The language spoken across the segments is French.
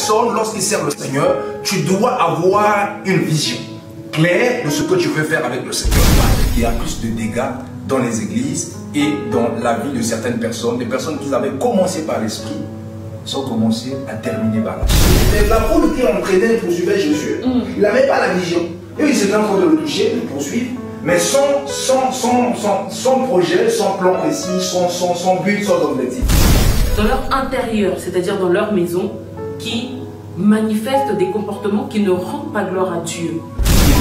personne, lorsqu'il sert le Seigneur, tu dois avoir une vision claire de ce que tu veux faire avec le Seigneur. Il y a plus de dégâts dans les églises et dans la vie de certaines personnes, des personnes qui avaient commencé par l'esprit, sont commencées à terminer par la chair. La foule qui entraînait et poursuivait Jésus, il n'avait pas la vision. Et il s'était en train de le toucher, de le poursuivre, mais sans projet, sans plan précis, sans but, sans objectif. Dans leur intérieur, c'est-à-dire dans leur maison, qui manifestent des comportements qui ne rendent pas gloire à Dieu.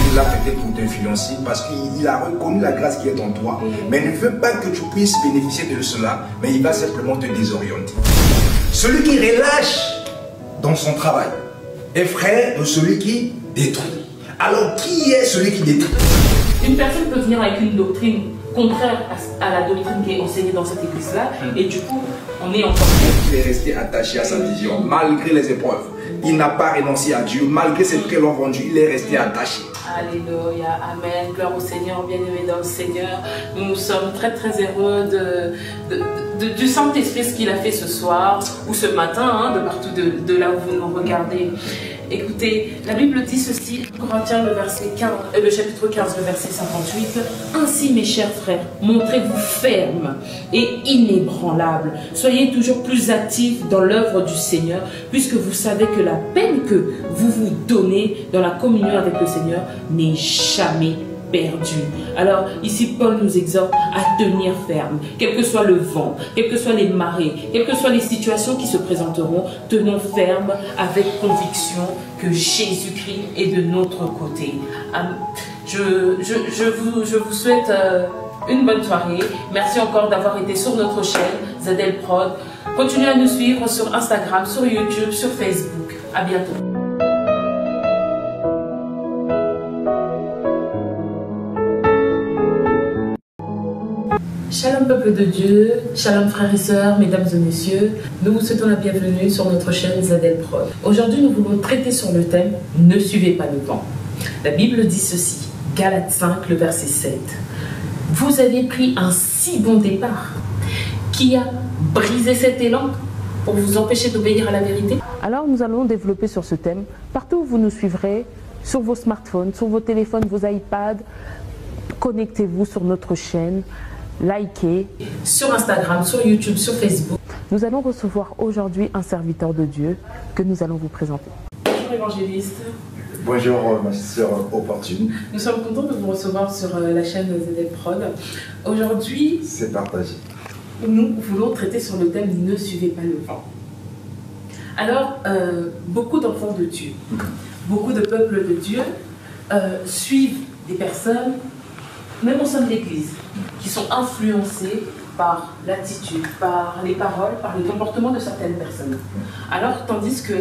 Il l'a peut-être pour t'influencer parce qu'il a reconnu la grâce qui est en toi, mais il ne veut pas que tu puisses bénéficier de cela, mais il va simplement te désorienter. Celui qui relâche dans son travail est frère de celui qui détruit. Alors qui est celui qui détruit? Une personne peut venir avec une doctrine contraire à la doctrine qui est enseignée dans cette église-là, et du coup, on est encore... Il est resté attaché à sa vision, malgré les épreuves. Il n'a pas renoncé à Dieu, malgré ses prix l'ont vendu, il est resté attaché. Alléluia, amen, gloire au Seigneur, bien-aimés dans le Seigneur. Nous sommes très très heureux du Saint-Esprit, ce qu'il a fait ce soir, ou ce matin, de partout de là où vous nous regardez. Écoutez, la Bible dit ceci, Corinthiens le chapitre 15, le verset 58. Ainsi, mes chers frères, montrez-vous fermes et inébranlables. Soyez toujours plus actifs dans l'œuvre du Seigneur, puisque vous savez que la peine que vous vous donnez dans la communion avec le Seigneur n'est jamais perdu. Alors ici Paul nous exhorte à tenir ferme, quel que soit le vent, quelles que soient les marées, quelles que soient les situations qui se présenteront, tenons ferme avec conviction que Jésus-Christ est de notre côté. Je vous souhaite une bonne soirée. Merci encore d'avoir été sur notre chaîne ZL Prod. Continuez à nous suivre sur Instagram, sur YouTube, sur Facebook. À bientôt. Shalom peuple de Dieu, shalom frères et sœurs, mesdames et messieurs, nous vous souhaitons la bienvenue sur notre chaîne ZL Prod. Aujourd'hui nous voulons traiter sur le thème « Ne suivez pas le vent ». La Bible dit ceci, Galates 5, le verset 7. « Vous avez pris un si bon départ qui a brisé cet élan pour vous empêcher d'obéir à la vérité ?» Alors nous allons développer sur ce thème. Partout où vous nous suivrez, sur vos smartphones, sur vos téléphones, vos iPads, connectez-vous sur notre chaîne. Likez. Sur Instagram, sur YouTube, sur Facebook. Nous allons recevoir aujourd'hui un serviteur de Dieu que nous allons vous présenter. Bonjour évangéliste. Bonjour ma sœur opportune. Nous sommes contents de vous recevoir sur la chaîne ZL Prod. Aujourd'hui, c'est partagé. Nous voulons traiter sur le thème « Ne suivez pas le vent ». Alors, beaucoup d'enfants de Dieu, beaucoup de peuples de Dieu suivent des personnes, même au sein de l'Église, qui sont influencés par l'attitude, par les paroles, par les comportements de certaines personnes. Alors, tandis que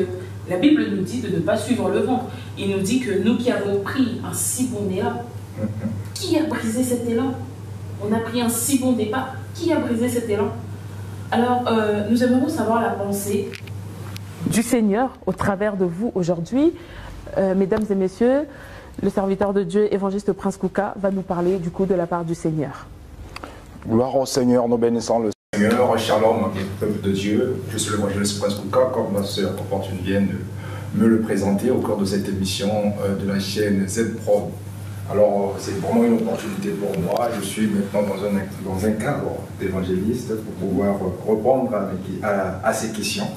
la Bible nous dit de ne pas suivre le vent. Il nous dit que nous qui avons pris un si bon élan, qui a brisé cet élan? On a pris un si bon départ, qui a brisé cet élan? Alors, nous aimerions savoir la pensée du Seigneur au travers de vous aujourd'hui. Mesdames et messieurs, le serviteur de Dieu, évangéliste Prince Kouka, va nous parler du coup de la part du Seigneur. Gloire au Seigneur, nous bénissons le Seigneur. Shalom, peuple de Dieu. Je suis l'évangéliste Prince Kouka, comme ma soeur opportune vient de me le présenter au cours de cette émission de la chaîne Z Pro. Alors, c'est vraiment une opportunité pour moi. Je suis maintenant dans un cadre d'évangéliste pour pouvoir répondre à ces questions.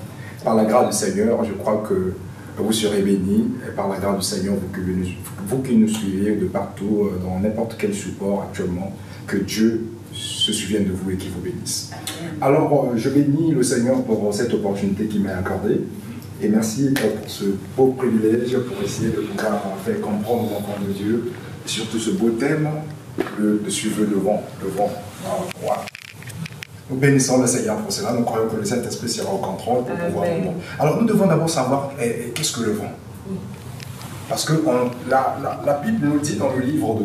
Par la grâce du Seigneur, je crois que vous serez bénis. Et par la grâce du Seigneur, vous qui nous suivez de partout, dans n'importe quel support actuellement, que Dieu se souvienne de vous et qu'il vous bénisse. Alors, je bénis le Seigneur pour cette opportunité qu'il m'a accordée. Et merci pour ce beau privilège, pour essayer de pouvoir faire comprendre aux enfants de Dieu, et surtout ce beau thème de suivre le vent. Voilà. Nous bénissons le Seigneur pour cela. Nous croyons que le Saint-Esprit sera au contrôle pour pouvoir... Alors, nous devons d'abord savoir qu'est-ce que le vent. Parce que la Bible nous dit dans le livre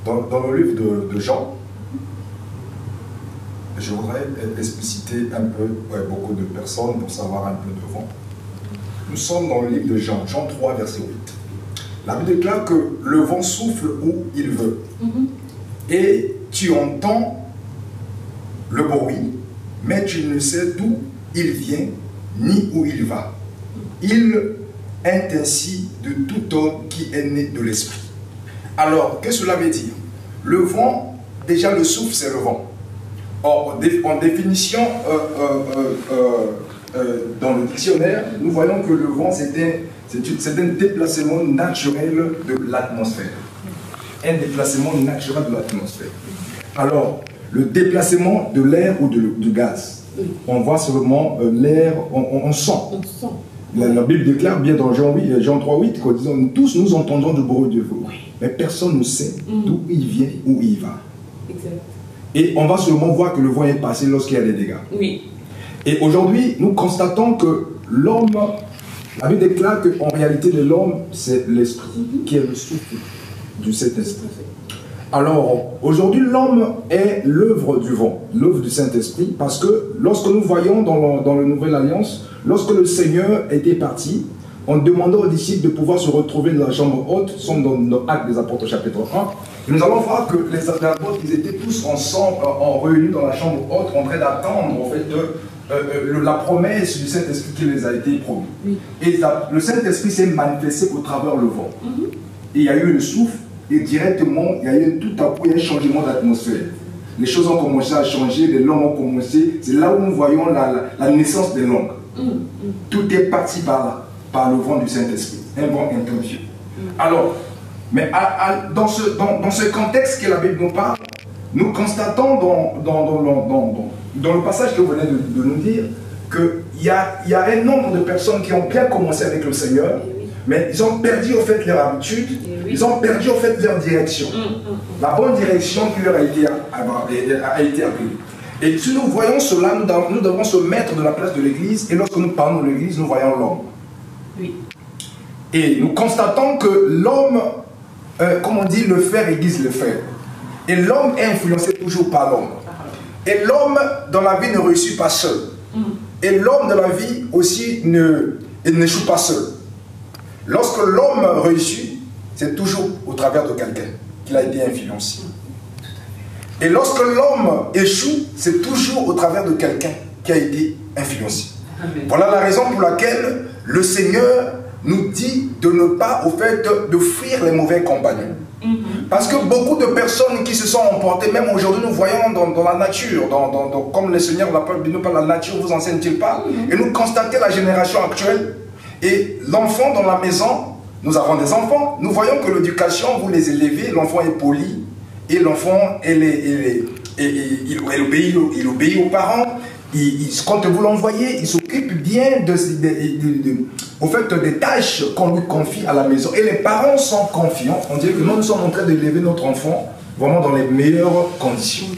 dans le livre de Jean, je voudrais expliciter un peu beaucoup de personnes pour savoir un peu de vent. Nous sommes dans le livre de Jean, Jean 3, verset 8. La Bible déclare que le vent souffle où il veut. Et tu entends le bruit, mais tu ne sais d'où il vient, ni où il va. Il est ainsi de tout homme qui est né de l'esprit. Alors, qu'est-ce que cela veut dire? Le vent, déjà le souffle, c'est le vent. Or, en définition, dans le dictionnaire, nous voyons que le vent, c'est un déplacement naturel de l'atmosphère. Un déplacement naturel de l'atmosphère. Alors, le déplacement de l'air ou du gaz. On voit seulement l'air, on sent. La Bible déclare bien dans Jean 3,8 que disons, tous nous entendons du bruit du vent. Mais personne ne sait d'où il vient, où il va. Exact. Et on va seulement voir que le vent est passé lorsqu'il y a des dégâts. Oui. Et aujourd'hui, nous constatons que l'homme, la Bible déclare qu'en réalité de l'homme, c'est l'esprit, qui est le souffle du Saint-Esprit. Alors, aujourd'hui, l'homme est l'œuvre du vent, l'œuvre du Saint-Esprit, parce que lorsque nous voyons dans la Nouvelle Alliance, lorsque le Seigneur était parti, on demandait aux disciples de pouvoir se retrouver dans la chambre haute, nous sommes dans Actes des Apôtres chapitre 1, et nous allons voir que les apôtres, ils étaient tous ensemble, réunis dans la chambre haute, en train d'attendre en fait la promesse du Saint-Esprit qui les a été promis. Oui. Et le Saint-Esprit s'est manifesté au travers le vent. Et il y a eu le souffle, et directement, il y a eu tout à coup un changement d'atmosphère. Les choses ont commencé à changer, les langues ont commencé. C'est là où nous voyons la naissance des langues. Tout est parti par là, par le vent du Saint-Esprit, un vent impétueux. Alors, mais dans ce contexte que la Bible nous parle, nous constatons dans le passage que vous venez de nous dire qu'il y a un nombre de personnes qui ont bien commencé avec le Seigneur, mais ils ont perdu au fait leur habitude, ils ont perdu au fait leur direction. La bonne direction qui leur a été apprise. Et si nous voyons cela, nous devons se mettre de la place de l'Église, et lorsque nous parlons de l'Église, nous voyons l'homme. Oui. Et nous constatons que l'homme, comme on dit, le fer aiguise le fer. Et l'homme est influencé toujours par l'homme. Et l'homme, dans la vie, ne réussit pas seul. Et l'homme, dans la vie, aussi, il n'échoue pas seul. Lorsque l'homme réussit, c'est toujours au travers de quelqu'un qu'il a été influencé. Et lorsque l'homme échoue, c'est toujours au travers de quelqu'un qui a été influencé. Amen. Voilà la raison pour laquelle le Seigneur nous dit de ne pas, au fait, de fuir les mauvais compagnons. Parce que beaucoup de personnes qui se sont emportées, même aujourd'hui nous voyons dans la nature, comme le Seigneur nous parle, la nature vous enseigne-t-il pas? Et nous constatons la génération actuelle. Et l'enfant dans la maison, nous avons des enfants, nous voyons que l'éducation, vous les élevez, l'enfant est poli, et l'enfant, il obéit aux parents, quand vous l'envoyez, il s'occupe bien au fait, des tâches qu'on lui confie à la maison. Et les parents sont confiants, on dirait que nous sommes en train d'élever notre enfant vraiment dans les meilleures conditions.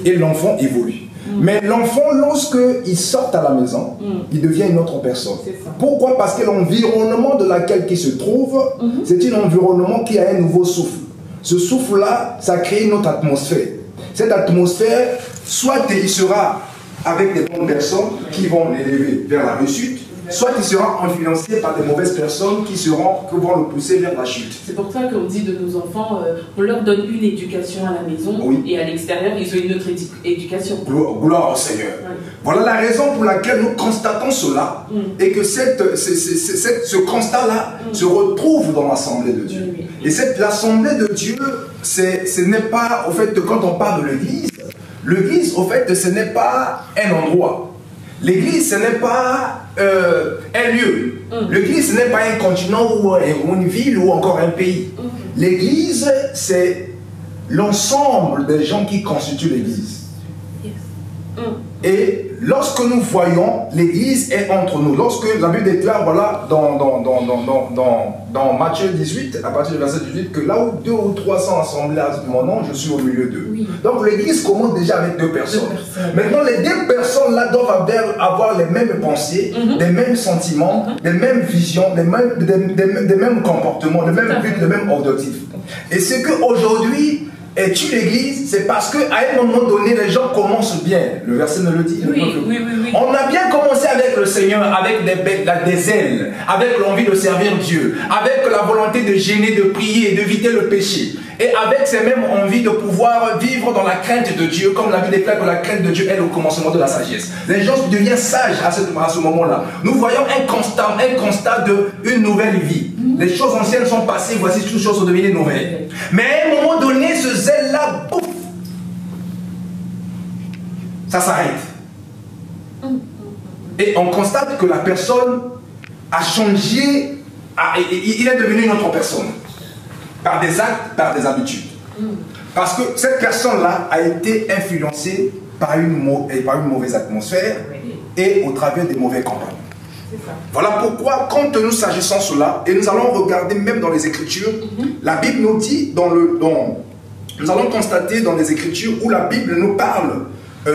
Et l'enfant évolue. Mais l'enfant, lorsqu'il sort à la maison, il devient une autre personne. Pourquoi? Parce que l'environnement de laquelle il se trouve, c'est un environnement qui a un nouveau souffle. Ce souffle-là, ça crée une autre atmosphère. Cette atmosphère, soit il sera avec des bonnes personnes qui vont l'élever vers la réussite, soit il sera influencé par des mauvaises personnes qui vont le pousser vers la chute. C'est pour ça qu'on dit de nos enfants, on leur donne une éducation à la maison, et à l'extérieur, ils ont une autre éducation. Gloire au Seigneur. Ouais. Voilà la raison pour laquelle nous constatons cela, et que ce constat-là se retrouve dans l'Assemblée de Dieu. Et l'Assemblée de Dieu, ce n'est pas, au fait, quand on parle de l'Église, au fait, ce n'est pas un endroit. L'Église, ce n'est pas un lieu. L'Église, ce n'est pas un continent ou une ville ou encore un pays. L'Église, c'est l'ensemble des gens qui constituent l'Église. Et lorsque nous voyons, l'Église est entre nous. Lorsque la Bible déclare, voilà, dans Matthieu 18, à partir du verset 18, que là où 2 ou 3 sont assemblés à mon nom, je suis au milieu d'eux. Oui. Donc l'Église commence déjà avec 2 personnes. Maintenant, les 2 personnes-là doivent avoir les mêmes pensées, les mêmes sentiments, les mêmes visions, les mêmes comportements, les mêmes buts, les mêmes objectifs. Et c'est qu'aujourd'hui, es-tu l'Église? C'est parce qu'à un moment donné, les gens commencent bien. Le verset ne le dit. Oui. On a bien commencé avec le Seigneur, avec des ailes, avec l'envie de servir Dieu, avec la volonté de gêner, de prier, d'éviter le péché. et avec ces mêmes envies de pouvoir vivre dans la crainte de Dieu, comme la Bible déclare que la crainte de Dieu est le commencement de la sagesse. Les gens deviennent sages à ce moment-là. Nous voyons un constat d'une nouvelle vie. Les choses anciennes sont passées, voici toutes choses sont devenues nouvelles. Mais à un moment donné, ce zèle-là, pouf, ça s'arrête. Et on constate que la personne a changé, il est devenu une autre personne. Par des actes, par des habitudes. Parce que cette personne-là a été influencée par une mauvaise atmosphère et au travers des mauvais compagnons. Voilà pourquoi, quand nous s'agissons cela, et nous allons regarder même dans les Écritures, la Bible nous dit, nous allons constater dans les Écritures où la Bible nous parle,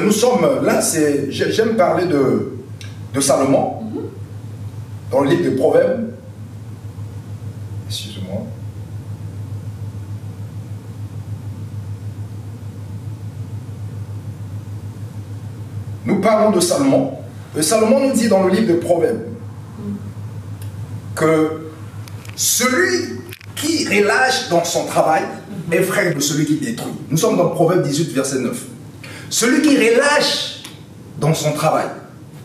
nous sommes, là, j'aime parler de Salomon, dans le livre des Proverbes, excusez-moi, nous parlons de Salomon. Et Salomon nous dit dans le livre de Proverbes que celui qui relâche dans son travail est frère de celui qui détruit. Nous sommes dans Proverbe 18, verset 9. Celui qui relâche dans son travail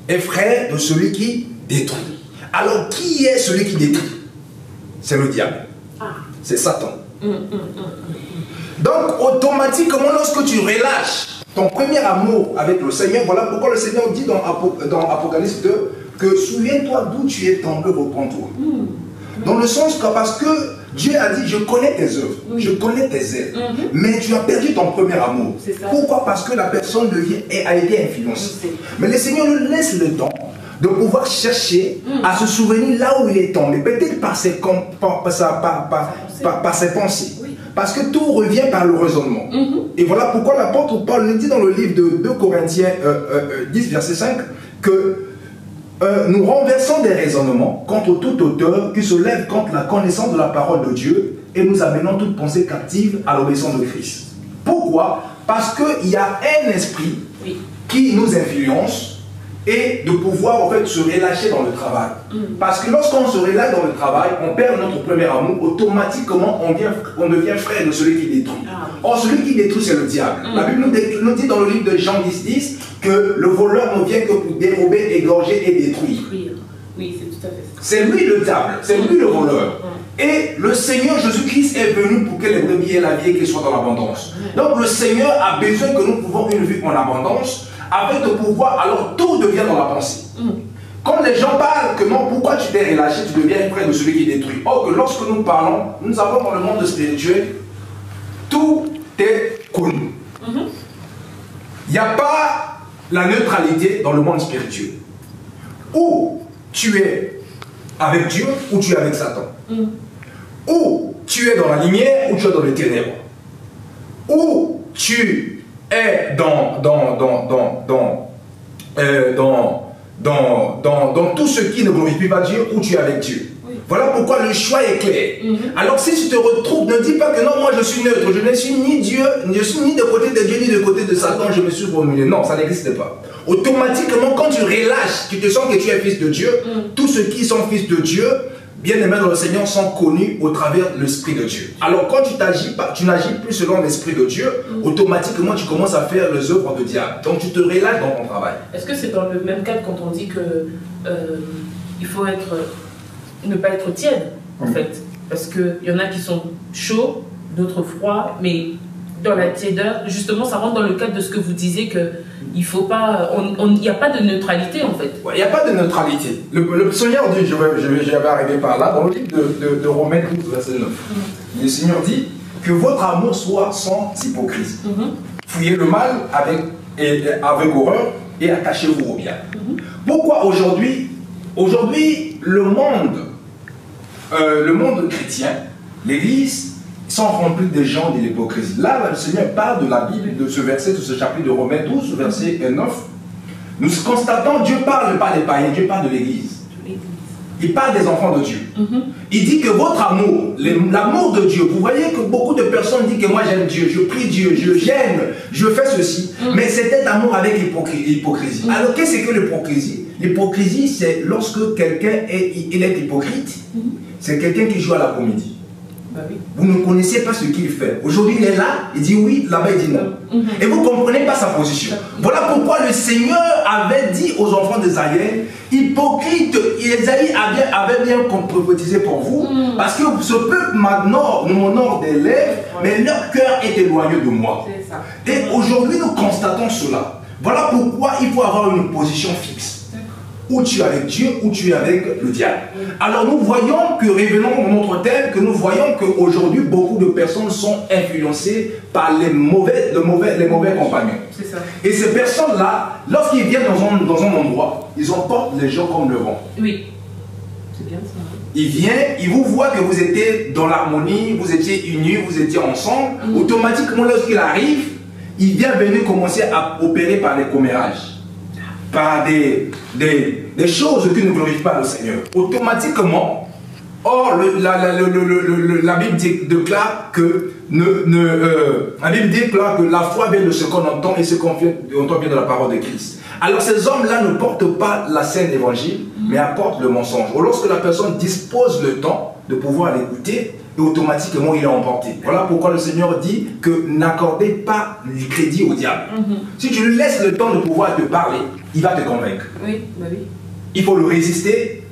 est frère de celui qui détruit. Alors qui est celui qui détruit? C'est le diable. C'est Satan. Donc automatiquement, lorsque tu relâches ton premier amour avec le Seigneur, voilà pourquoi le Seigneur dit dans Apocalypse 2 que souviens-toi d'où tu es tombé, reprends-toi. Dans le sens que parce que Dieu a dit je connais tes œuvres, je connais tes ailes, mais tu as perdu ton premier amour. Pourquoi? Parce que la personne a été influencée. Mais le Seigneur nous laisse le temps de pouvoir chercher à se souvenir là où il est tombé, peut-être par ses pensées. Parce que tout revient par le raisonnement. Et voilà pourquoi l'apôtre Paul nous dit dans le livre de 2 Corinthiens 10, verset 5, que nous renversons des raisonnements contre toute auteur qui se lève contre la connaissance de la parole de Dieu et nous amenons toute pensée captive à l'obéissance de Christ. Pourquoi? Parce qu'il y a un esprit qui nous influence et de pouvoir en fait se relâcher dans le travail. Parce que lorsqu'on se relâche dans le travail, on perd notre premier amour, automatiquement on devient frère de celui qui détruit. Or celui qui détruit c'est le diable. La Bible nous dit dans le livre de Jean 10 que le voleur ne vient que pour dérober, égorger et détruire. Oui, c'est tout à fait ça. C'est lui le diable, c'est lui le voleur. Et le Seigneur Jésus-Christ est venu pour que les brebis aient la vie et qu'ils soient dans l'abondance. Donc le Seigneur a besoin que nous pouvons une vie en abondance, avec de pouvoir, alors tout devient dans la pensée. Quand les gens parlent que non, pourquoi tu t'es relâché, tu deviens près de celui qui détruit. Or que lorsque nous parlons, nous avons dans le monde spirituel, tout est connu. Il n'y a pas la neutralité dans le monde spirituel. Ou tu es avec Dieu, ou tu es avec Satan. Ou tu es dans la lumière, ou tu es dans les ténèbres. Ou tu est dans tout ce qui ne glorifie pas Dieu, où tu es avec Dieu. Voilà pourquoi le choix est clair. Alors si tu te retrouves, ne dis pas que non, moi je suis neutre, je ne suis ni Dieu, je suis ni de côté de Dieu, ni de côté de Satan, je me suis formulé. Non, ça n'existe pas. Automatiquement, quand tu relâches, tu te sens que tu es fils de Dieu, tous ceux qui sont fils de Dieu, bien-aimés dans le Seigneur, sont connus au travers de l'Esprit de Dieu. Alors quand tu n'agis plus selon l'Esprit de Dieu, automatiquement tu commences à faire les œuvres de diable. Donc tu te relâches dans ton travail. Est-ce que c'est dans le même cadre quand on dit que il faut ne pas être tiède, en fait? Parce qu'il y en a qui sont chauds, d'autres froids, mais dans la tiédeur, justement, ça rentre dans le cadre de ce que vous disiez que il faut pas, il n'y a pas de neutralité en fait. Il n'y a pas de neutralité. Le Seigneur dit, je vais arriver par là, dans le livre de Romains 12, verset 9. Le Seigneur dit que votre amour soit sans hypocrisie. Fuyez le mal avec horreur et attachez-vous au bien. Pourquoi aujourd'hui, le monde chrétien, l'Église, sont remplis de gens de l'hypocrisie. Là, le Seigneur parle de la Bible, de ce verset, de ce chapitre de Romains 12, verset 9. Nous constatons, Dieu parle pas des païens, Dieu parle de l'Église. Il parle des enfants de Dieu. Il dit que votre amour, l'amour de Dieu, vous voyez que beaucoup de personnes disent que moi j'aime Dieu, je prie Dieu, j'aime, je fais ceci, mais c'est un amour avec hypocrisie. Alors qu'est-ce que l'hypocrisie? L'hypocrisie, c'est lorsque quelqu'un est hypocrite, c'est quelqu'un qui joue à la comédie. Bah oui. Vous ne connaissez pas ce qu'il fait. Aujourd'hui, il est là, il dit oui, là-bas, il dit non. Et vous ne comprenez pas sa position. Voilà pourquoi le Seigneur avait dit aux enfants d'Ésaïe, hypocrite, Ésaïe avait bien prophétisé pour vous, parce que ce peuple m'honore des lèvres, mais leur cœur est éloigné de moi. Et aujourd'hui, nous constatons cela. Voilà pourquoi il faut avoir une position fixe. Ou tu es avec Dieu, ou tu es avec le diable. Alors nous voyons que, revenons à notre thème, que nous voyons qu'aujourd'hui, beaucoup de personnes sont influencées par les mauvais compagnons. Ça. Et ces personnes-là, lorsqu'ils viennent dans un endroit, ils emportent les gens comme le vent. Oui, c'est bien ça. Il vient, il vous voit que vous étiez dans l'harmonie, vous étiez unis, vous étiez ensemble. Automatiquement, lorsqu'il arrive, il vient venir commencer à opérer par des commérages, par des choses qui ne glorifient pas le Seigneur. Automatiquement, or, la Bible déclare que la foi vient de ce qu'on entend et ce qu'on entend bien de la parole de Christ. Alors ces hommes-là ne portent pas la saine évangile, mais apportent le mensonge. Ou lorsque la personne dispose le temps de pouvoir l'écouter, et automatiquement il est emporté. Voilà pourquoi le Seigneur dit que n'accordez pas le crédit au diable. Si tu lui laisses le temps de pouvoir te parler, il va te convaincre. Oui, bah oui. Il faut le résister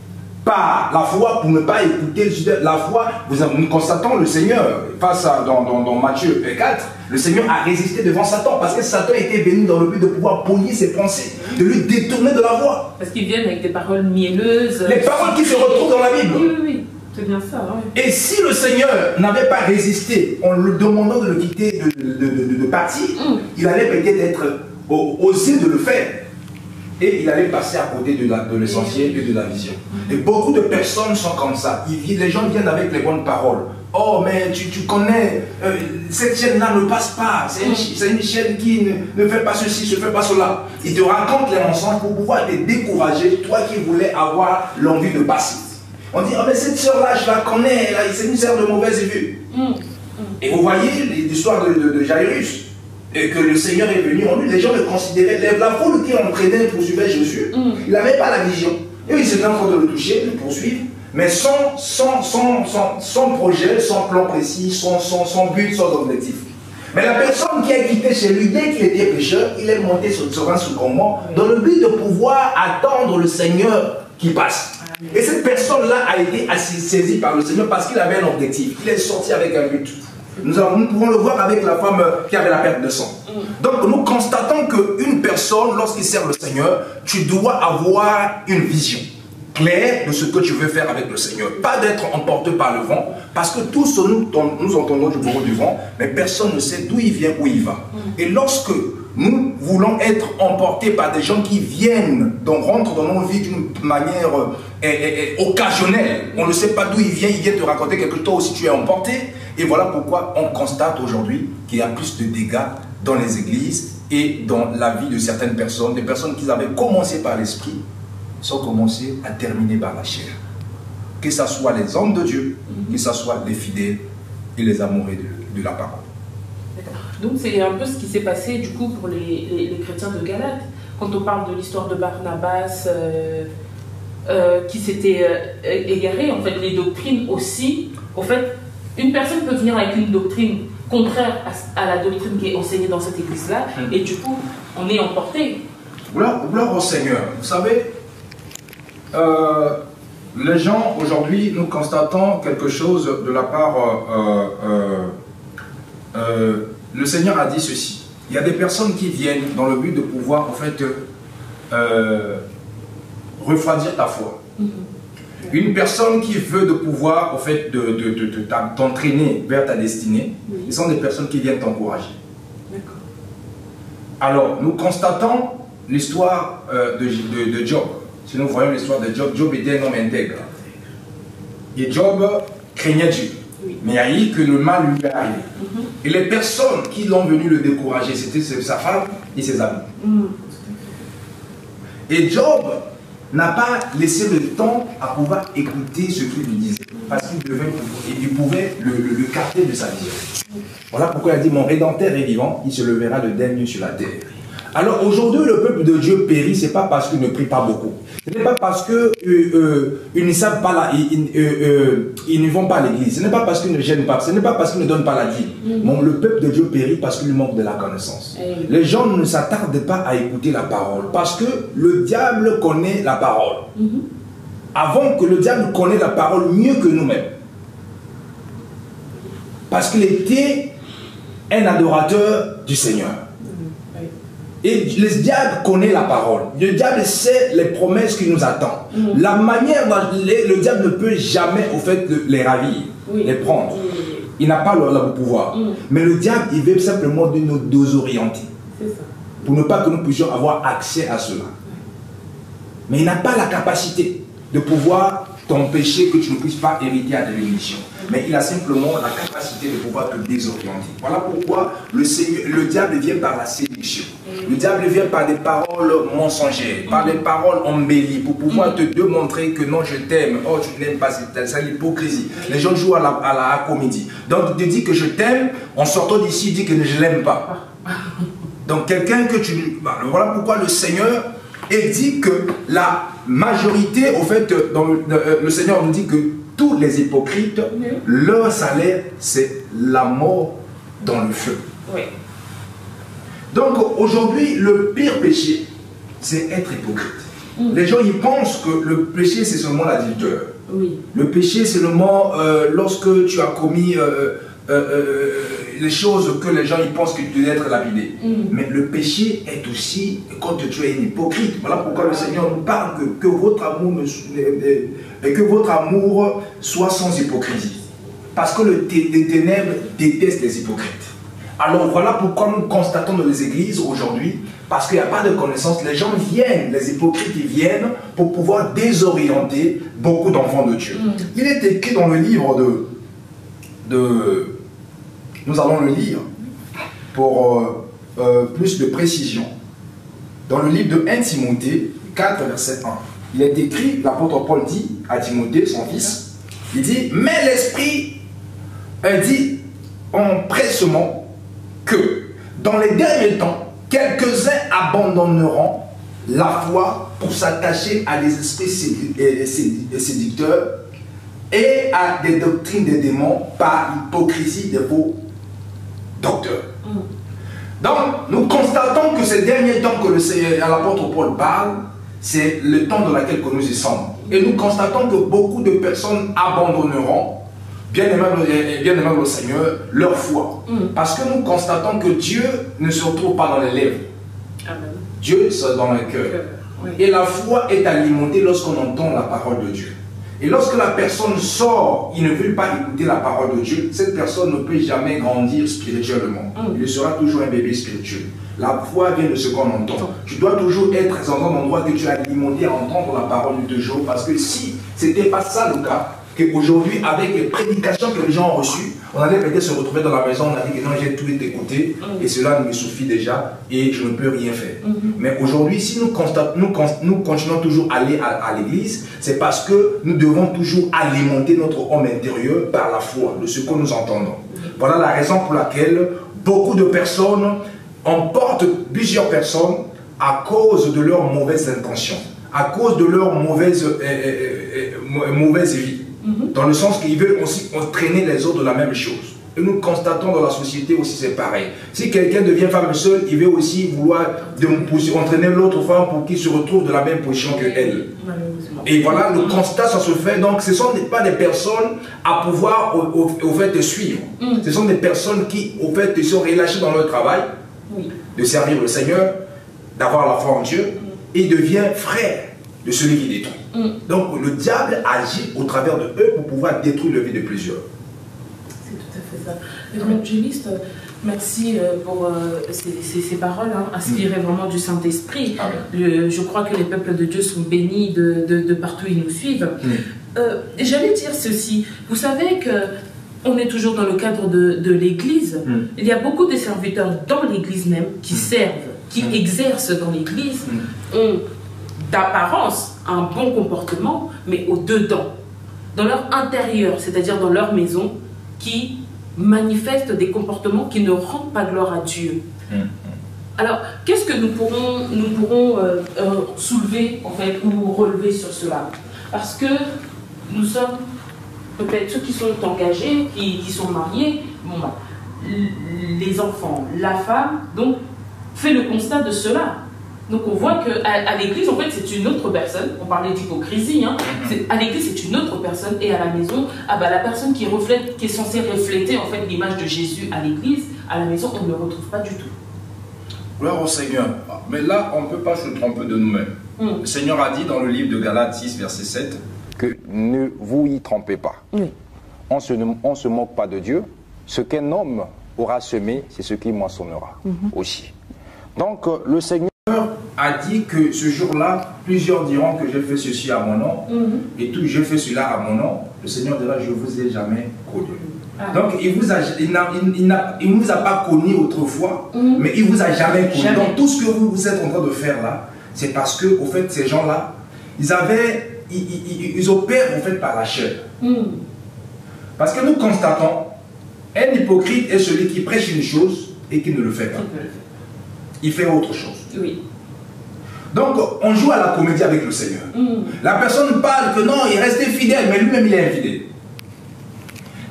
par la foi pour ne pas écouter la foi. Nous constatons le Seigneur, face à, dans Matthieu 4, le Seigneur a résisté devant Satan parce que Satan était venu dans le but de pouvoir polir ses pensées, de lui détourner de la voie. Parce qu'ils viennent avec des paroles mielleuses. Les paroles qui se retrouvent dans la Bible. Oui, oui, oui. C'est bien ça. Ouais. Et si le Seigneur n'avait pas résisté en lui demandant de le quitter, de partir, il allait peut-être être osé de le faire. Et il allait passer à côté de l'essentiel et de la vision. Et beaucoup de personnes sont comme ça. Les gens viennent avec les bonnes paroles. Oh, mais tu connais, cette chaîne-là ne passe pas. C'est une chaîne qui ne fait pas ceci, ne fait pas cela. Ils te racontent les mensonges pour pouvoir te décourager, toi qui voulais avoir l'envie de passer. On dit, oh, mais cette sœur-là, je la connais, c'est une sœur de mauvaise vue. Et vous voyez l'histoire de Jairus. Et que le Seigneur est venu en lui, les gens le considéraient, la foule qui entraînait pour suivre Jésus, il n'avait pas la vision. Et ils étaient en train de le toucher, de le poursuivre, mais sans projet, sans plan précis, sans but, sans objectif. Mais la personne qui a quitté chez lui, dès qu'il était pécheur, il est monté sur un secouement dans le but de pouvoir attendre le Seigneur qui passe. Et cette personne-là a été saisie par le Seigneur parce qu'il avait un objectif. Il est sorti avec un but. Nous pouvons le voir avec la femme qui avait la perte de sang. Donc nous constatons qu'une personne, lorsqu'il sert le Seigneur, tu dois avoir une vision claire de ce que tu veux faire avec le Seigneur. Pas d'être emporté par le vent, parce que tous nous entendons du bruit du vent, mais personne ne sait d'où il vient, où il va. Et lorsque nous voulons être emportés par des gens qui viennent, donc rentrent dans nos vies d'une manière occasionnelle, on ne sait pas d'où il vient te raconter quelque chose, toi aussi tu es emporté. Et voilà pourquoi on constate aujourd'hui qu'il y a plus de dégâts dans les églises et dans la vie de certaines personnes, des personnes qui avaient commencé par l'esprit, sont commencées à terminer par la chair. Que ce soit les hommes de Dieu, que ce soit les fidèles et les amoureux de la parole. Donc c'est un peu ce qui s'est passé du coup pour les chrétiens de Galate. Quand on parle de l'histoire de Barnabas qui s'était égaré, en fait les doctrines aussi, en fait une personne peut venir avec une doctrine contraire à la doctrine qui est enseignée dans cette église-là, et du coup, on est emporté. Gloire au Seigneur. Vous savez, les gens, aujourd'hui, nous constatons quelque chose de la part... le Seigneur a dit ceci. Il y a des personnes qui viennent dans le but de pouvoir, en fait, refroidir ta foi. Une personne qui veut de pouvoir, en fait, t'entraîner vers ta destinée, ce sont des personnes qui viennent t'encourager. Alors, nous constatons l'histoire de Job. Si nous voyons l'histoire de Job, Job était un homme intègre. Et Job craignait Dieu. Mais il y a eu que le mal lui est arrivé. Et les personnes qui l'ont venu le décourager, c'était sa femme et ses amis. Et Job n'a pas laissé le temps à pouvoir écouter ce qu'il lui disait. Parce qu'il pouvait le capter de sa vision. Voilà pourquoi il a dit, mon Rédempteur est vivant, il se levera de dernier sur la terre. Alors aujourd'hui, le peuple de Dieu périt, ce n'est pas parce qu'il ne prie pas beaucoup. Ce n'est pas parce qu'ils ne savent pas, ils ne vont pas à l'église. Ce n'est pas parce qu'ils ne gênent pas. Ce n'est pas parce qu'ils ne donnent pas la vie. Non, le peuple de Dieu périt parce qu'il manque de la connaissance. Les gens ne s'attardent pas à écouter la parole parce que le diable connaît la parole. Avant que le diable connaisse la parole mieux que nous-mêmes. Parce qu'il était un adorateur du Seigneur. Et le diable connaît la parole. Le diable sait les promesses qui nous attendent. La manière dont le diable ne peut jamais, au fait, les ravir, les prendre. Il n'a pas le pouvoir. Mais le diable, il veut simplement nous désorienter. Pour ne pas que nous puissions avoir accès à cela. Mais il n'a pas la capacité de pouvoir t'empêcher que tu ne puisses pas hériter à des bénédictions. Mais il a simplement la capacité de pouvoir te désorienter. Voilà pourquoi le diable vient par la séduction. Le diable vient par des paroles mensongères, par des paroles embellies, pour pouvoir te démontrer que non, je t'aime. Oh, tu n'aimes pas, c'est l'hypocrisie. Les gens jouent à la comédie. Donc, il te dit que je t'aime, en sortant d'ici, il dit que je ne l'aime pas. Donc, quelqu'un que tu... Voilà pourquoi le Seigneur dit que la majorité, au fait, le Seigneur nous dit que tous les hypocrites, leur salaire, c'est la mort dans le feu. Donc aujourd'hui, le pire péché, c'est être hypocrite. Les gens, ils pensent que le péché, c'est seulement l'adultère. Le péché, c'est seulement lorsque tu as commis les choses que les gens ils pensent que tu dois être lapidé. Mais le péché est aussi quand tu es un hypocrite. Voilà pourquoi le Seigneur nous parle que votre amour soit sans hypocrisie. Parce que les ténèbres détestent les hypocrites. Alors voilà pourquoi nous constatons dans les églises aujourd'hui, parce qu'il n'y a pas de connaissance, les gens viennent, les hypocrites ils viennent pour pouvoir désorienter beaucoup d'enfants de Dieu. Il est écrit dans le livre nous allons le lire pour plus de précision. Dans le livre de 1 Timothée 4, verset 1. Il est écrit, l'apôtre Paul dit à Timothée, son fils, il dit, mais l'Esprit dit empressement que dans les derniers temps, quelques-uns abandonneront la foi pour s'attacher à des esprits séducteurs et à des doctrines des démons par l'hypocrisie de vos docteurs. Donc, nous constatons que ces derniers temps que l'apôtre Paul parle, c'est le temps dans lequel nous y sommes. Et nous constatons que beaucoup de personnes abandonneront, bien aimable au Seigneur, leur foi. Parce que nous constatons que Dieu ne se retrouve pas dans les lèvres. Amen. Dieu est dans le cœur. Et la foi est alimentée lorsqu'on entend la parole de Dieu. Et lorsque la personne sort, il ne veut pas écouter la parole de Dieu, cette personne ne peut jamais grandir spirituellement. Il sera toujours un bébé spirituel. La foi vient de ce qu'on entend. Tu dois toujours être dans un endroit que tu as alimenté à entendre la parole de Dieu. Parce que si ce n'était pas ça le cas, qu'aujourd'hui, avec les prédications que les gens ont reçues, on allait peut-être se retrouver dans la maison, on a dit que non, j'ai tout écouté, et cela me suffit déjà, et je ne peux rien faire. Mais aujourd'hui, si nous continuons toujours à aller à l'église, c'est parce que nous devons toujours alimenter notre homme intérieur par la foi, de ce que nous entendons. Voilà la raison pour laquelle beaucoup de personnes emportent plusieurs personnes à cause de leurs mauvaises intentions, à cause de leur mauvaise vie. Dans le sens qu'ils veulent aussi entraîner les autres de la même chose. Et nous constatons dans la société aussi c'est pareil. Si quelqu'un devient femme seule, il veut aussi vouloir entraîner l'autre femme pour qu'il se retrouve de la même position qu'elle. Et voilà, le constat ça se fait. Donc ce ne sont pas des personnes à pouvoir au fait suivre. Ce sont des personnes qui au fait sont relâchées dans leur travail, de servir le Seigneur, d'avoir la foi en Dieu, et devient frère de celui qui détruit. Donc le diable agit au travers de eux pour pouvoir détruire la vie de plusieurs. C'est tout à fait ça. Évangéliste, merci pour ces paroles inspirées vraiment du Saint-Esprit. Je crois que les peuples de Dieu sont bénis de partout où ils nous suivent. J'allais dire ceci. Vous savez que on est toujours dans le cadre de l'Église. Il y a beaucoup de serviteurs dans l'Église même qui servent, qui exercent dans l'Église, ont d'apparence un bon comportement, mais au-dedans, dans leur intérieur, c'est-à-dire dans leur maison, qui manifestent des comportements qui ne rendent pas gloire à Dieu. Alors, qu'est-ce que nous pourrons soulever, en fait, ou relever sur cela? Parce que nous sommes, peut-être ceux qui sont engagés, qui sont mariés, bon, bah, les enfants, la femme, donc, fait le constat de cela. Donc on voit qu'à l'église, en fait, c'est une autre personne. On parlait d'hypocrisie. Hein. À l'église, c'est une autre personne. Et à la maison, la personne qui est censée refléter en fait l'image de Jésus à l'église, à la maison, on ne le retrouve pas du tout. Gloire au Seigneur. Mais là, on ne peut pas se tromper de nous-mêmes. Le Seigneur a dit dans le livre de Galates 6, verset 7, que ne vous y trompez pas. Oui. On ne se moque pas de Dieu. Ce qu'un homme aura semé, c'est ce qu'il moissonnera aussi. Donc, le Seigneur a dit que ce jour-là, plusieurs diront que j'ai fait ceci à mon nom, et tout, j'ai fait cela à mon nom. Le Seigneur dira, je ne vous ai jamais connu. Donc, il ne vous a pas connu autrefois, mais il ne vous a jamais connu. Donc, tout ce que vous êtes en train de faire là, c'est parce que, au fait, ces gens-là, ils opèrent en fait par la chair. Parce que nous constatons, un hypocrite est celui qui prêche une chose et qui ne le fait pas. Il fait autre chose. Oui. Donc, on joue à la comédie avec le Seigneur. La personne parle que non, il est resté fidèle, mais lui-même, il est infidèle.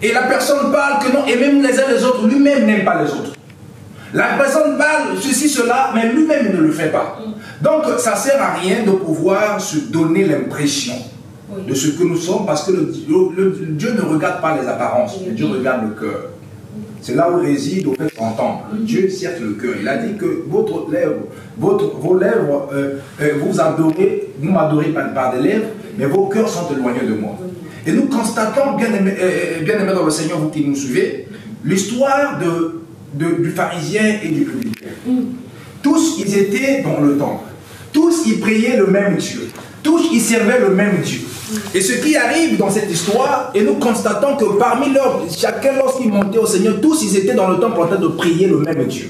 Et la personne parle que non, et même les uns les autres, lui-même n'aime pas les autres. La personne parle ceci, cela, mais lui-même, il ne le fait pas. Donc, ça ne sert à rien de pouvoir se donner l'impression de ce que nous sommes, parce que Dieu ne regarde pas les apparences, mais Dieu regarde le cœur. C'est là où réside au fait son temple. Dieu certes le cœur. Il a dit que vos lèvres, vous m'adorez par des lèvres, mais vos cœurs sont éloignés de moi. Et nous constatons, bien aimés dans le Seigneur, vous qui nous suivez, l'histoire du pharisien et du publicain. Tous, ils étaient dans le temple. Tous, ils priaient le même Dieu. Tous, ils servaient le même Dieu. Et ce qui arrive dans cette histoire, et nous constatons que parmi chacun, lorsqu'il montait au Seigneur, tous ils étaient dans le temple en train de prier le même Dieu.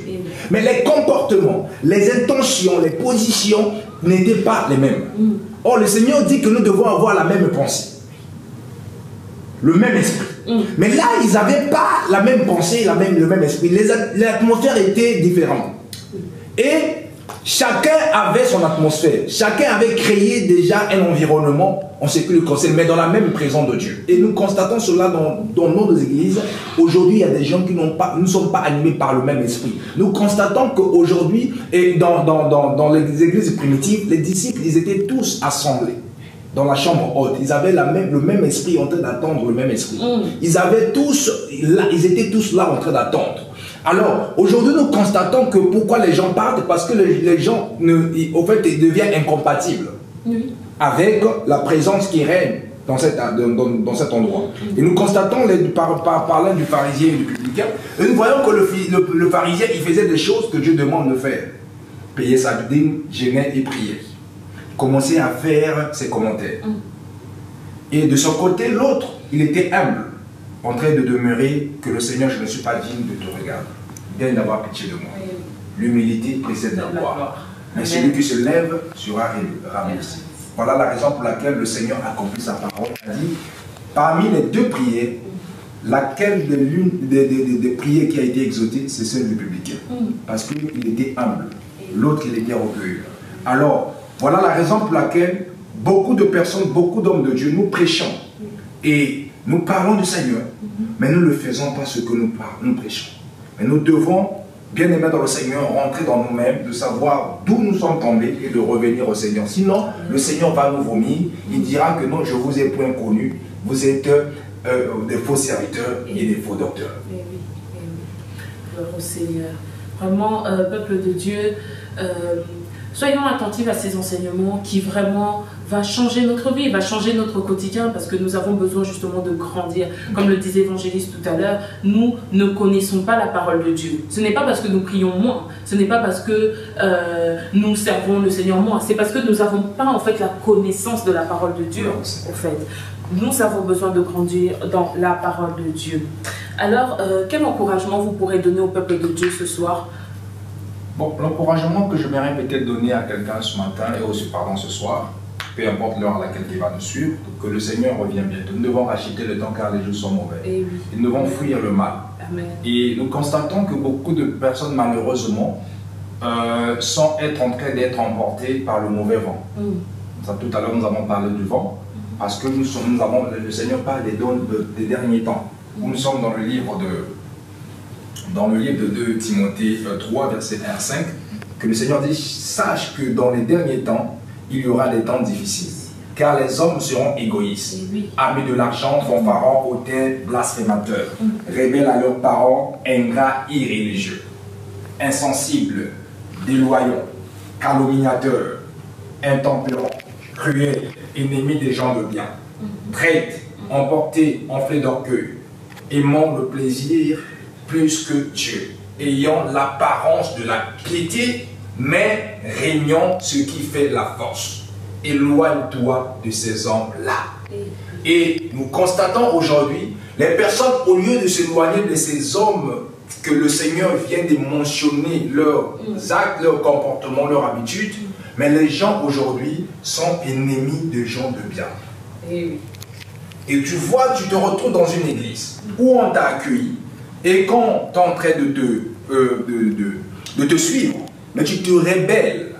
Mais les comportements, les intentions, les positions n'étaient pas les mêmes. Or, le Seigneur dit que nous devons avoir la même pensée, le même esprit. Mais là, ils n'avaient pas la même pensée, le même esprit. L'atmosphère était différente. Et chacun avait son atmosphère. Chacun avait créé déjà un environnement en ce qui le concerne, mais dans la même présence de Dieu. Et nous constatons cela dans nos églises. Aujourd'hui, il y a des gens qui ne sont pas animés par le même esprit. Nous constatons qu'aujourd'hui, et dans les églises primitives, les disciples, ils étaient tous assemblés dans la chambre haute. Ils avaient le même esprit en train d'attendre le même esprit. Ils étaient tous là en train d'attendre. Alors, aujourd'hui, nous constatons que pourquoi les gens partent, parce que les gens, au fait, ils deviennent incompatibles avec la présence qui règne dans cet endroit. Et nous constatons, parlant du pharisien et du publicain, et nous voyons que le pharisien, il faisait des choses que Dieu demande de faire. Payer sa dîme, jeûner et prier. Commencer à faire ses commentaires. Et de son côté, l'autre, il était humble, en train de demeurer que le Seigneur, je ne suis pas digne de te regarder. Viens d'avoir pitié de moi. L'humilité précède la gloire. Mais celui qui se lève sera remercié. Voilà la raison pour laquelle le Seigneur a accompli sa parole. Il a dit, parmi les deux prières, laquelle des prières qui a été exaucée, c'est celle du publicain. Parce qu'il était humble. L'autre, il était orgueilleux. Alors, voilà la raison pour laquelle beaucoup de personnes, beaucoup d'hommes de Dieu, nous prêchons. Et nous parlons du Seigneur, mais nous ne faisons pas ce que nous prêchons. Mais nous devons, bien aimés dans le Seigneur, rentrer dans nous-mêmes, de savoir d'où nous sommes tombés et de revenir au Seigneur. Sinon, le Seigneur va nous vomir. Il dira que non, je ne vous ai point connu. Vous êtes des faux serviteurs et des faux docteurs. Gloire au Seigneur. Vraiment, peuple de Dieu, soyons attentifs à ces enseignements qui vraiment va changer notre vie, va changer notre quotidien, parce que nous avons besoin justement de grandir. Comme le disait l'évangéliste tout à l'heure, nous ne connaissons pas la parole de Dieu. Ce n'est pas parce que nous prions moins, ce n'est pas parce que nous servons le Seigneur moins, c'est parce que nous n'avons pas en fait la connaissance de la parole de Dieu, en fait. Nous avons besoin de grandir dans la parole de Dieu. Alors, quel encouragement vous pourrez donner au peuple de Dieu ce soir? Bon, l'encouragement que je voudrais peut-être donner à quelqu'un ce matin et aussi ce soir, peu importe l'heure à laquelle il va nous suivre, que le Seigneur revient bientôt. Nous devons racheter le temps car les jours sont mauvais. Et nous devons fuir le mal. Amen. Et nous constatons que beaucoup de personnes, malheureusement, sans être en train d'être emportés par le mauvais vent. Ça, tout à l'heure, nous avons parlé du vent, parce que le Seigneur parle des dons des derniers temps. Nous sommes dans le livre de 2 Timothée 3, verset 1 à 5, que le Seigneur dit, sache que dans les derniers temps, il y aura des temps difficiles, car les hommes seront égoïstes, amis de l'argent, fanfarons, hautains, blasphémateurs, rebelles à leurs parents, ingrats, irréligieux, insensibles, déloyaux, calomniateurs, intempérants, cruels, ennemis des gens de bien, traîtres, emportés, enflés d'orgueil, aimant le plaisir plus que Dieu, ayant l'apparence de la piété, mais régnant ce qui fait la force. Éloigne-toi de ces hommes-là. Et nous constatons aujourd'hui, les personnes, au lieu de s'éloigner de ces hommes que le Seigneur vient de mentionner, leurs actes, leurs comportements, leurs habitudes, mais les gens aujourd'hui sont ennemis de gens de bien. Et tu vois, tu te retrouves dans une église où on t'a accueilli, et quand tu es en train de te suivre, mais tu te rébelles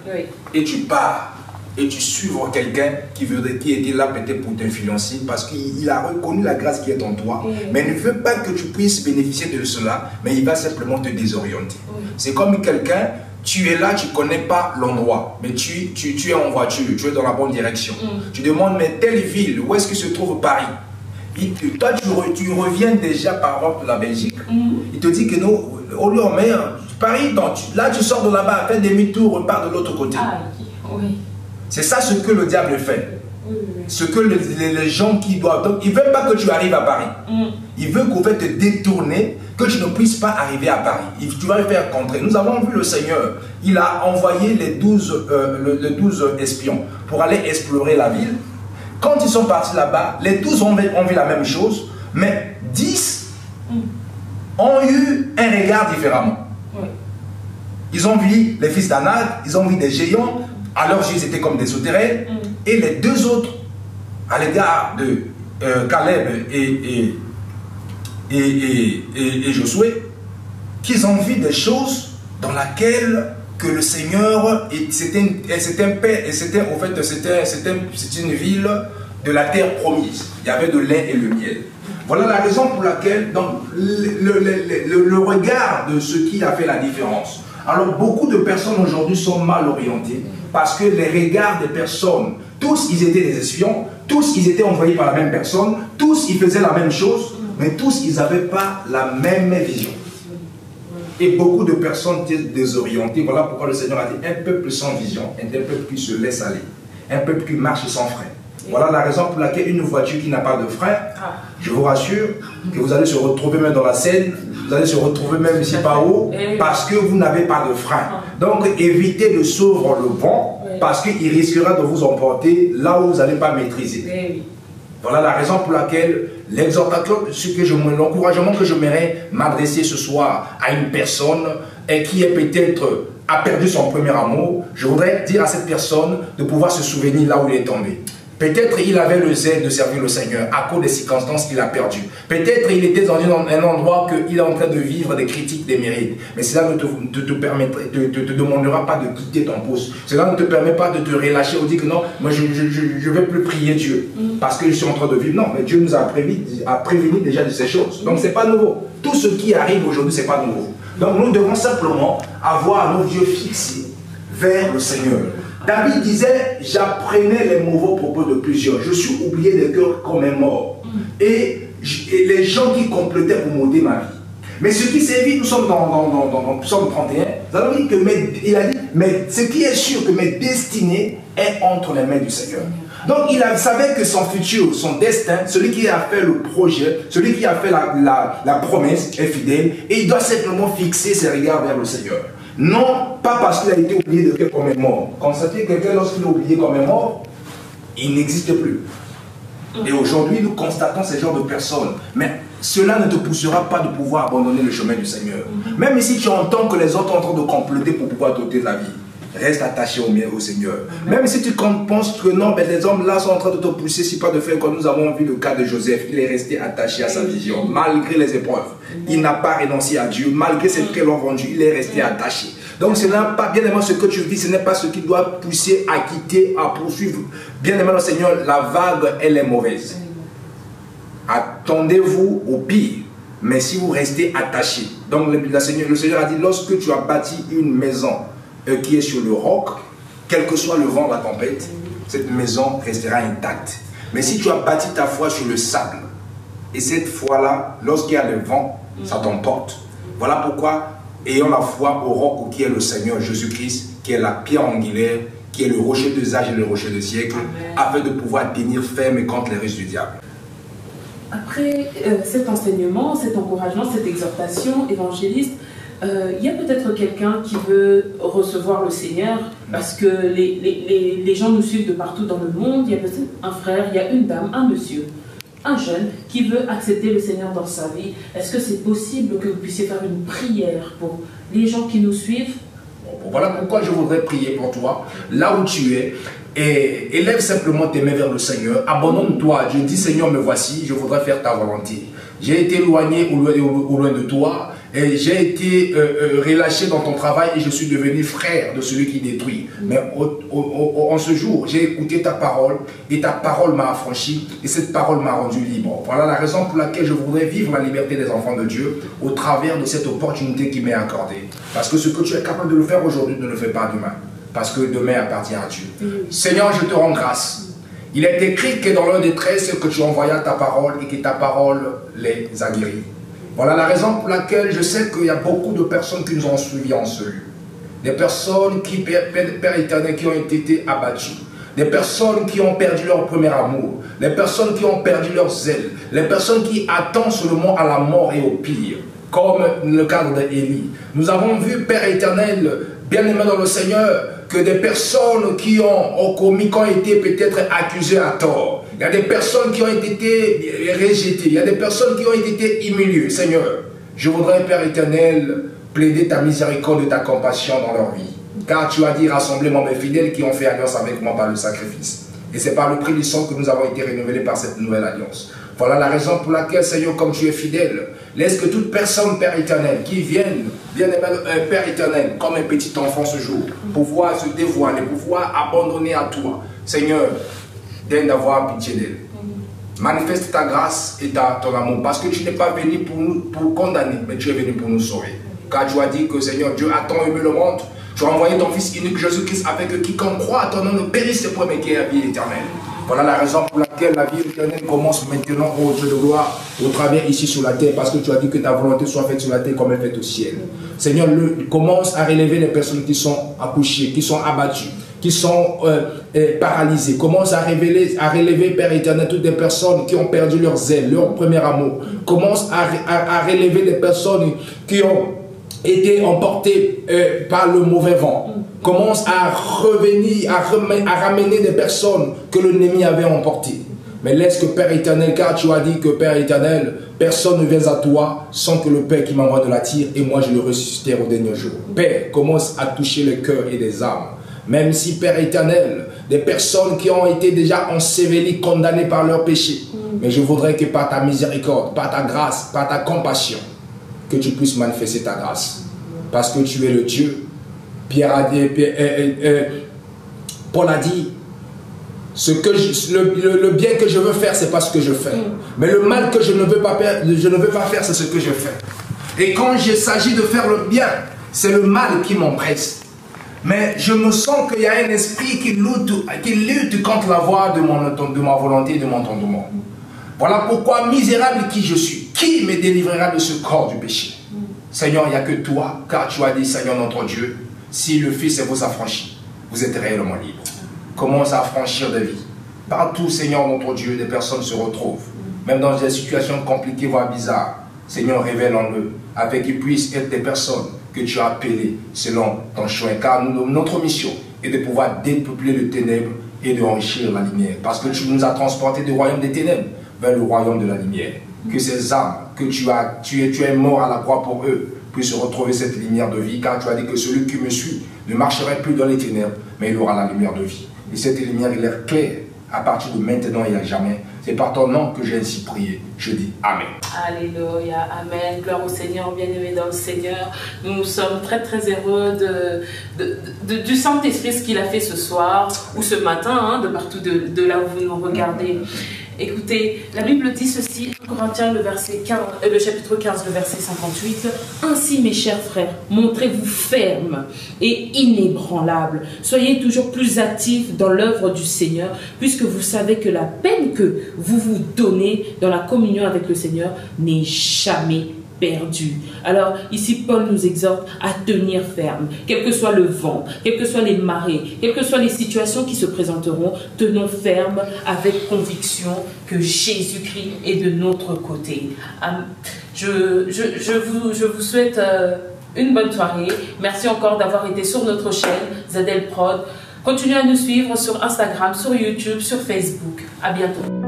et tu pars. Et tu suivre quelqu'un qui était là peut-être pour t'influencer parce qu'il a reconnu la grâce qui est en toi, mais il ne veut pas que tu puisses bénéficier de cela, mais il va simplement te désorienter. C'est comme quelqu'un, tu es là, tu ne connais pas l'endroit, mais tu es en voiture, tu es dans la bonne direction. Tu demandes, mais telle ville, où est-ce que se trouve Paris? Toi, tu reviens déjà par exemple de la Belgique, il te dit que non, au lieu de Paris, là tu sors de là-bas, fais demi-tour, repars de l'autre côté. C'est ça ce que le diable fait. Ce que les gens qui doivent... Donc, il ne veut pas que tu arrives à Paris. Il veut qu'on va te détourner, que tu ne puisses pas arriver à Paris. Tu vas le faire contrer. Nous avons vu le Seigneur. Il a envoyé les 12 espions pour aller explorer la ville. Quand ils sont partis là-bas, les 12 ont vu la même chose, mais 10 ont eu un regard différemment. Ils ont vu les fils d'Anak, ils ont vu des géants. À leurs yeux, ils étaient comme des sauterelles. Et les 2 autres, à l'égard de Caleb et Josué, qu'ils ont vu des choses dans lesquelles que le Seigneur, c'était une ville de la terre promise. Il y avait de lait et le miel. Voilà la raison pour laquelle donc, le regard de ce qui a fait la différence. Alors beaucoup de personnes aujourd'hui sont mal orientées parce que les regards des personnes, tous ils étaient des espions, tous ils étaient envoyés par la même personne, tous ils faisaient la même chose, mais tous ils n'avaient pas la même vision. Et beaucoup de personnes étaient désorientées. Voilà pourquoi le Seigneur a dit un peuple sans vision, un peuple qui se laisse aller, un peuple qui marche sans frein. Voilà la raison pour laquelle une voiture qui n'a pas de frein, je vous rassure que vous allez se retrouver même dans la Seine, vous allez se retrouver même ici par haut, parce que vous n'avez pas de frein. Donc évitez de suivre le vent, parce qu'il risquera de vous emporter là où vous n'allez pas maîtriser. Voilà la raison pour laquelle l'encouragement que j'aimerais m'adresser ce soir à une personne et qui est peut-être a perdu son premier amour, je voudrais dire à cette personne de pouvoir se souvenir là où il est tombé. Peut-être il avait le zèle de servir le Seigneur à cause des circonstances qu'il a perdues. Peut-être il était dans un endroit qu'il est en train de vivre des critiques, des mérites. Mais cela ne te demandera pas de quitter ton poste. Cela ne te permet pas de te relâcher ou dire que non, moi je ne vais plus prier Dieu parce que je suis en train de vivre. Non, mais Dieu nous a prévenu déjà de ces choses. Donc c'est pas nouveau. Tout ce qui arrive aujourd'hui, c'est pas nouveau. Donc nous devons simplement avoir nos yeux fixés vers le Seigneur. David disait, j'apprenais les mauvais propos de plusieurs. Je suis oublié des cœurs comme un mort. Et les gens qui complétaient pour m'ôter ma vie. Mais ce qui s'est vu, nous sommes dans Psaume 31, nous allons dire que il a dit, mais ce qui est sûr que mes destinées est entre les mains du Seigneur. Donc il savait que son futur, son destin, celui qui a fait le projet, celui qui a fait la promesse est fidèle. Et il doit simplement fixer ses regards vers le Seigneur. Non, pas parce qu'il a été oublié de quelqu'un comme est mort. Constatez que quelqu'un, lorsqu'il est oublié comme est mort, il n'existe plus. Et aujourd'hui, nous constatons ce genre de personnes. Mais cela ne te poussera pas de pouvoir abandonner le chemin du Seigneur. Même si tu entends que les autres sont en train de comploter pour pouvoir t'ôter la vie, reste attaché au Seigneur. Même si tu penses que non, mais les hommes là sont en train de te pousser, si pas de faire comme nous avons vu le cas de Joseph, il est resté attaché à sa vision, malgré les épreuves. Il n'a pas renoncé à Dieu, malgré ce qu'ils l'ont vendu, il est resté attaché. Donc ce n'est pas, bien aimé, ce que tu vis, ce n'est pas ce qui doit pousser à quitter, à poursuivre. Bien aimé le Seigneur, la vague, elle est mauvaise. Attendez-vous au pire, mais si vous restez attaché. Donc le Seigneur a dit, lorsque tu as bâti une maison qui est sur le roc, quel que soit le vent, la tempête, cette maison restera intacte. Mais si tu as bâti ta foi sur le sable, et cette foi-là, lorsqu'il y a le vent, ça t'emporte. Voilà pourquoi, ayons la foi au roc qui est le Seigneur Jésus-Christ, qui est la pierre angulaire, qui est le rocher des âges et le rocher des siècles, afin de pouvoir tenir ferme contre les ruses du diable. Après cet enseignement, cet encouragement, cette exhortation évangéliste, il y a peut-être quelqu'un qui veut recevoir le Seigneur, parce que les gens nous suivent de partout dans le monde. Il y a peut-être un frère, il y a une dame, un monsieur, un jeune qui veut accepter le Seigneur dans sa vie. Est-ce que c'est possible que vous puissiez faire une prière pour les gens qui nous suivent? Voilà pourquoi je voudrais prier pour toi, là où tu es, et élève simplement tes mains vers le Seigneur, abandonne-toi, je dis Seigneur, me voici, je voudrais faire ta volonté. J'ai été éloigné au loin de toi, et j'ai été relâché dans ton travail et je suis devenu frère de celui qui détruit. Mais en ce jour, j'ai écouté ta parole et ta parole m'a affranchi et cette parole m'a rendu libre. Voilà la raison pour laquelle je voudrais vivre la liberté des enfants de Dieu au travers de cette opportunité qui m'est accordée. Parce que ce que tu es capable de le faire aujourd'hui, ne le fais pas demain. Parce que demain appartient à Dieu. Seigneur, je te rends grâce. Il est écrit que dans leur détresse, que tu envoyas ta parole et que ta parole les a guéris. Voilà la raison pour laquelle je sais qu'il y a beaucoup de personnes qui nous ont suivis en ce lieu. Des personnes qui, Père éternel, qui ont été abattues. Des personnes qui ont perdu leur premier amour. Les personnes qui ont perdu leur zèle. Les personnes qui attendent seulement à la mort et au pire. Comme le cadre d'Élie. Nous avons vu, Père éternel, bien-aimé dans le Seigneur, que des personnes qui ont commis, qui ont été peut-être accusées à tort. Il y a des personnes qui ont été rejetées. Il y a des personnes qui ont été humiliées. Seigneur, je voudrais, Père éternel, plaider ta miséricorde et ta compassion dans leur vie. Car tu as dit, rassemblez-moi mes fidèles qui ont fait alliance avec moi par le sacrifice. Et c'est par le prix du sang que nous avons été renouvelés par cette nouvelle alliance. Voilà la raison pour laquelle, Seigneur, comme tu es fidèle, laisse que toute personne, Père éternel, qui vienne, bien-aimé, Père éternel, comme un petit enfant ce jour, pouvoir se dévoiler, pouvoir abandonner à toi. Seigneur, daigne d'avoir pitié d'elle. Manifeste ta grâce et ton amour, parce que tu n'es pas venu pour condamner, mais tu es venu pour nous sauver. Car tu as dit que, Seigneur, Dieu a tant aimé le monde, tu as envoyé ton Fils unique Jésus-Christ afin que quiconque croit à ton nom ne périsse point, mais qui ait la vie éternelle. Voilà la raison pour laquelle la vie éternelle commence maintenant, ô Dieu de gloire, au travers ici sur la terre, parce que tu as dit que ta volonté soit faite sur la terre comme elle est faite au ciel. Seigneur, commence à relever les personnes qui sont accouchées, qui sont abattues, qui sont paralysées. Commence à relever, Père éternel, toutes les personnes qui ont perdu leur zèle, leur premier amour. Commence à relever les personnes qui ont été emportées par le mauvais vent. Commence à revenir, à ramener des personnes que l'ennemi avait emportées. Mais laisse que Père éternel, car tu as dit que Père éternel, personne ne vient à toi sans que le Père qui m'envoie de la tire et moi je le ressusciterai au dernier jour. Père, commence à toucher les cœurs et les âmes. Même si, Père éternel, des personnes qui ont été déjà ensevelies, condamnées par leurs péchés. Mais je voudrais que par ta miséricorde, par ta grâce, par ta compassion, que tu puisses manifester ta grâce. Parce que tu es le Dieu. Pierre a dit, Paul a dit, le bien que je veux faire, c'est pas ce que je fais. Mais le mal que je ne veux pas faire, c'est ce que je fais. Et quand il s'agit de faire le bien, c'est le mal qui m'empresse. Mais je me sens qu'il y a un esprit qui lutte contre la voie de ma volonté et de mon entendement. Voilà pourquoi, misérable qui je suis, qui me délivrera de ce corps du péché? Seigneur, il n'y a que toi, car tu as dit, Seigneur notre Dieu, si le Fils vous affranchit, vous êtes réellement libre. Commence à affranchir des vies. Partout, Seigneur notre Dieu, des personnes se retrouvent. Même dans des situations compliquées, voire bizarres. Seigneur, révèle-en-le, afin qu'ils puissent être des personnes que tu as appelées selon ton chemin. Car notre mission est de pouvoir dépeupler les ténèbres et de enrichir la lumière. Parce que tu nous as transportés du royaume des ténèbres vers le royaume de la lumière. Que ces âmes que tu es mort à la croix pour eux puissent retrouver cette lumière de vie. Car tu as dit que celui qui me suit ne marcherait plus dans les ténèbres, mais il aura la lumière de vie. Et cette lumière, il est claire à partir de maintenant et à jamais. C'est par ton nom que j'ai ainsi prié. Je dis Amen. Alléluia, Amen. Gloire au Seigneur, bien-aimé dans le Seigneur. Nous sommes très très heureux du Saint-Esprit, ce qu'il a fait ce soir ou ce matin, hein, de partout de là où vous nous regardez. Écoutez, la Bible dit ceci, 1 Corinthiens, le chapitre 15, le verset 58. Ainsi, mes chers frères, montrez-vous fermes et inébranlables. Soyez toujours plus actifs dans l'œuvre du Seigneur, puisque vous savez que la peine que vous vous donnez dans la communion avec le Seigneur n'est jamais perdue. Alors, ici, Paul nous exhorte à tenir ferme, quel que soit le vent, quelles que soient les marées, quelles que soient les situations qui se présenteront, tenons ferme avec conviction que Jésus-Christ est de notre côté. Je vous souhaite une bonne soirée. Merci encore d'avoir été sur notre chaîne ZL Prod. Continuez à nous suivre sur Instagram, sur YouTube, sur Facebook. À bientôt.